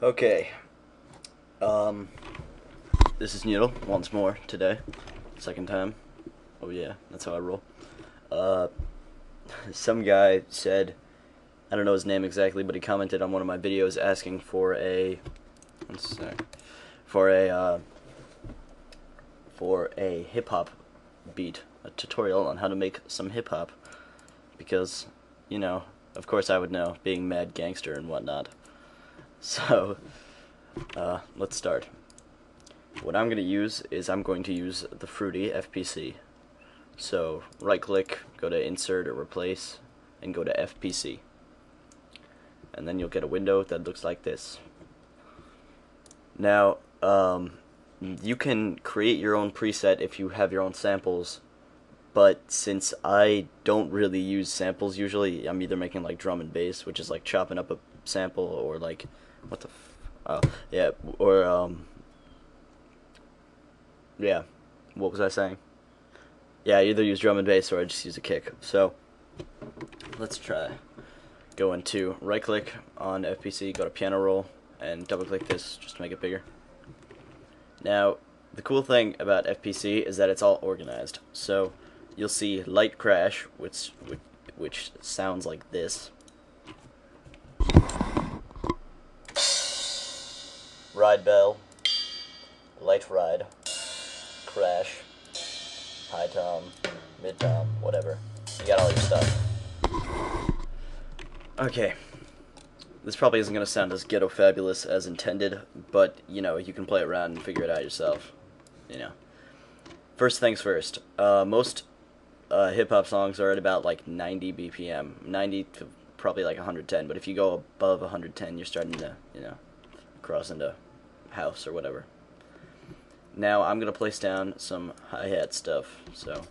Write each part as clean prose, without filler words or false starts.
Okay, um, this is Needle once more today. Second time. Oh yeah, that's how I roll. Uh, some guy said, I don't know his name exactly, but he commented on one of my videos asking for a, one sec, for a hip hop beat, a tutorial on how to make some hip hop, because, you know, of course I would know, being mad gangster and whatnot. So, let's start. What I'm going to use is I'm going to use the Fruity FPC. So, right click, go to Insert or Replace, and go to FPC. And then you'll get a window that looks like this. Now, you can create your own preset if you have your own samples, but since I don't really use samples usually, I'm either making like drum and bass, which is like chopping up a sample, or like, what the yeah, or, yeah, what was I saying? Yeah, I either use drum and bass or I just use a kick. So, let's try. Go into right click on FPC, go to piano roll, and double click this just to make it bigger. Now, the cool thing about FPC is that it's all organized. So, you'll see light crash, which sounds like this. Ride bell, light ride, crash, high tom, mid tom, whatever. You got all your stuff. Okay. This probably isn't going to sound as ghetto fabulous as intended, but, you know, you can play it around and figure it out yourself. You know. First things first. Most hip-hop songs are at about, like, 90 BPM. 90 to probably, like, 110, but if you go above 110, you're starting to, you know, cross into house or whatever. Now, I'm going to place down some hi-hat stuff, so...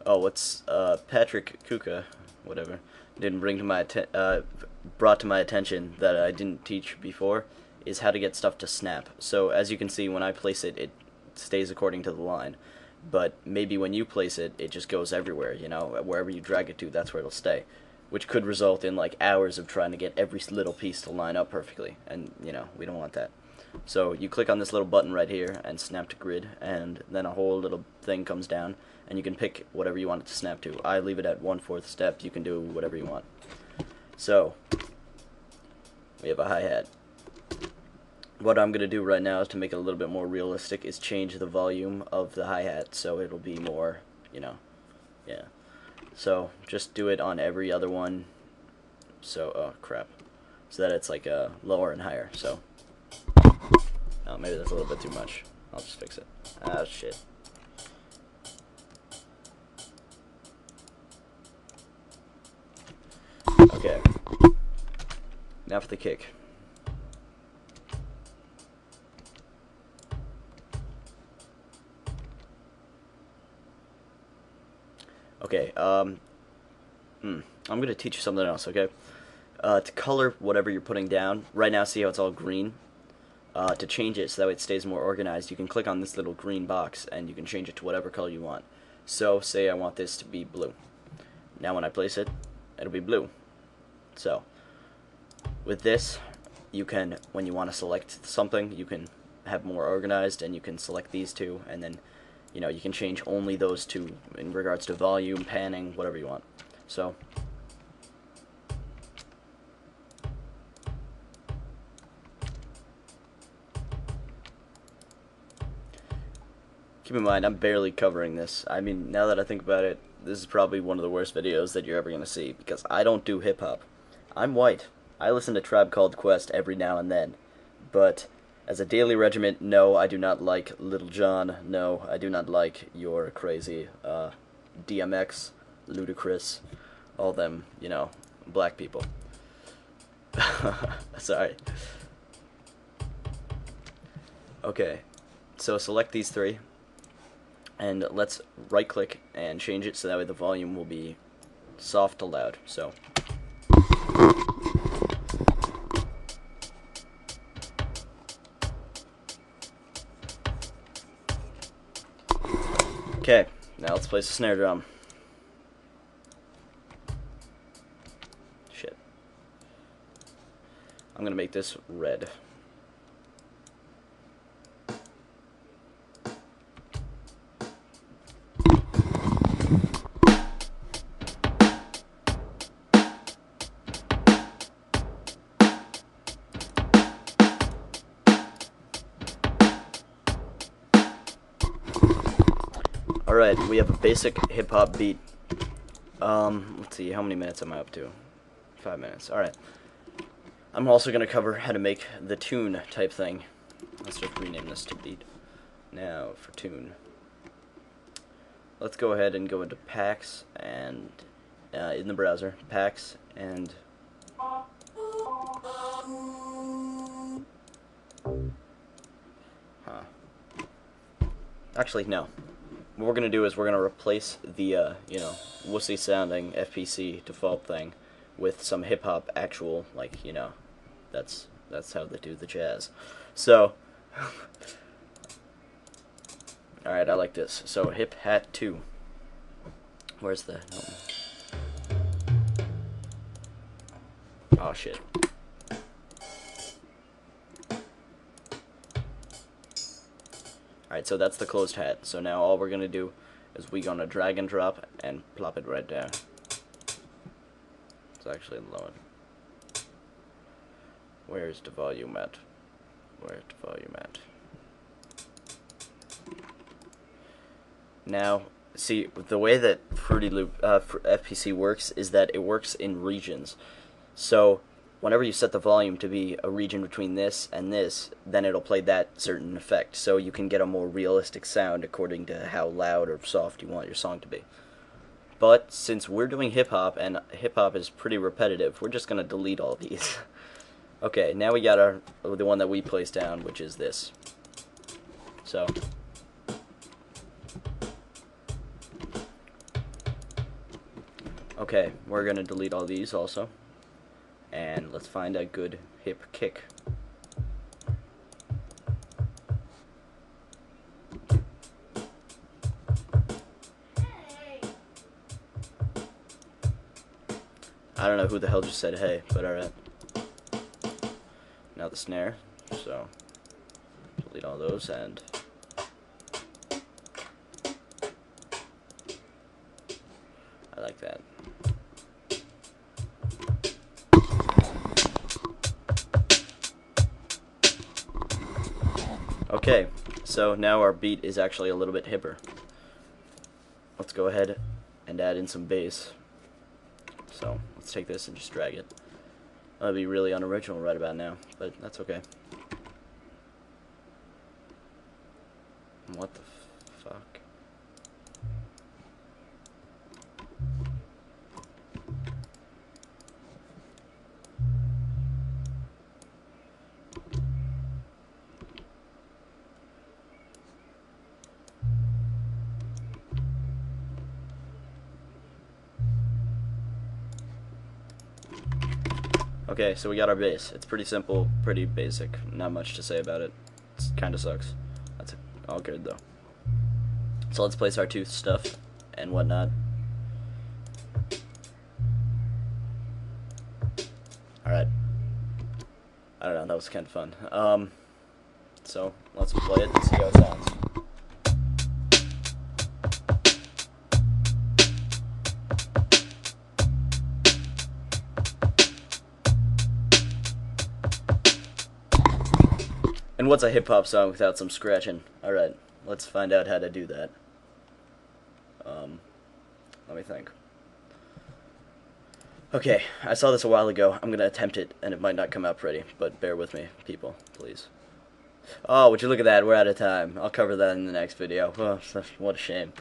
Oh, what's Patrick Kuka, whatever, brought to my attention that I didn't teach before is how to get stuff to snap. So as you can see, when I place it, it stays according to the line. But maybe when you place it, it just goes everywhere. You know, wherever you drag it to, that's where it'll stay, which could result in like hours of trying to get every little piece to line up perfectly, and you know we don't want that. So you click on this little button right here and snap to grid, and then a whole little thing comes down, and you can pick whatever you want it to snap to. I leave it at 1/4 step. You can do whatever you want. So we have a hi-hat. What I'm going to do right now is to make it a little bit more realistic is change the volume of the hi-hat so it'll be more, you know, yeah. So just do it on every other one. So, oh crap. So that it's like lower and higher. So, oh, maybe that's a little bit too much. I'll just fix it. Ah, shit. Okay. Now for the kick. Okay, I'm going to teach you something else, okay? To color whatever you're putting down, right now see how it's all green? To change it so that way it stays more organized, you can click on this little green box and you can change it to whatever color you want. So, say I want this to be blue. Now when I place it, it'll be blue. So, with this, you can, when you want to select something, you can have more organized, and you can select these two, and then, you know, you can change only those two in regards to volume, panning, whatever you want. So, keep in mind, I'm barely covering this. I mean, now that I think about it, this is probably one of the worst videos that you're ever going to see, because I don't do hip-hop. I'm white. I listen to Tribe Called Quest every now and then, but as a daily regiment, no, I do not like Little John. No, I do not like your crazy DMX, Ludacris, all them, you know, black people. Sorry. Okay, so select these three, and let's right-click and change it so that way the volume will be soft to loud. So. Okay, now let's place the snare drum. I'm gonna make this red. Alright, we have a basic hip-hop beat. Let's see, how many minutes am I up to? 5 minutes, alright. I'm also going to cover how to make the tune type thing. Let's just rename this to beat. Now, for tune. Let's go ahead and go into packs, and in the browser, packs, and actually, no. What we're going to do is we're going to replace the, wussy sounding FPC default thing with some hip-hop actual, like, that's how they do the jazz. So, alright, I like this. So, hip hat 2. Where's the... Oh, shit. Alright, so that's the closed hat. So now all we're going to do is we're going to drag and drop and plop it right down. It's actually low. Where's the volume at? Where's the volume at? Now, see, the way that Fruity Loop FPC works is that it works in regions. So whenever you set the volume to be a region between this and this, then it'll play that certain effect. So you can get a more realistic sound according to how loud or soft you want your song to be. But since we're doing hip-hop, and hip-hop is pretty repetitive, we're just going to delete all these. Okay, now we got the one that we placed down, which is this. So, okay, we're going to delete all these also. And let's find a good hip kick. I don't know who the hell just said hey, but alright. Now the snare, so delete all those, and I like that. Okay, so now our beat is actually a little bit hipper. Let's go ahead and add in some bass. So let's take this and just drag it. That'll be really unoriginal right about now, but that's okay. What the fuck? Okay, so we got our bass. It's pretty simple, pretty basic. Not much to say about it. It kind of sucks. That's all good though. So let's place our tooth stuff and whatnot. Alright. I don't know, that was kind of fun. So let's play it and see how it sounds. And what's a hip-hop song without some scratching? Alright, let's find out how to do that. Let me think. Okay, I saw this a while ago. I'm gonna attempt it, and it might not come out pretty, but bear with me, people, please. Oh, would you look at that? We're out of time. I'll cover that in the next video. Oh, what a shame.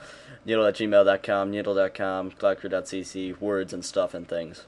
Needle@gmail.com, needle.com, cloudcrew.cc, words and stuff and things.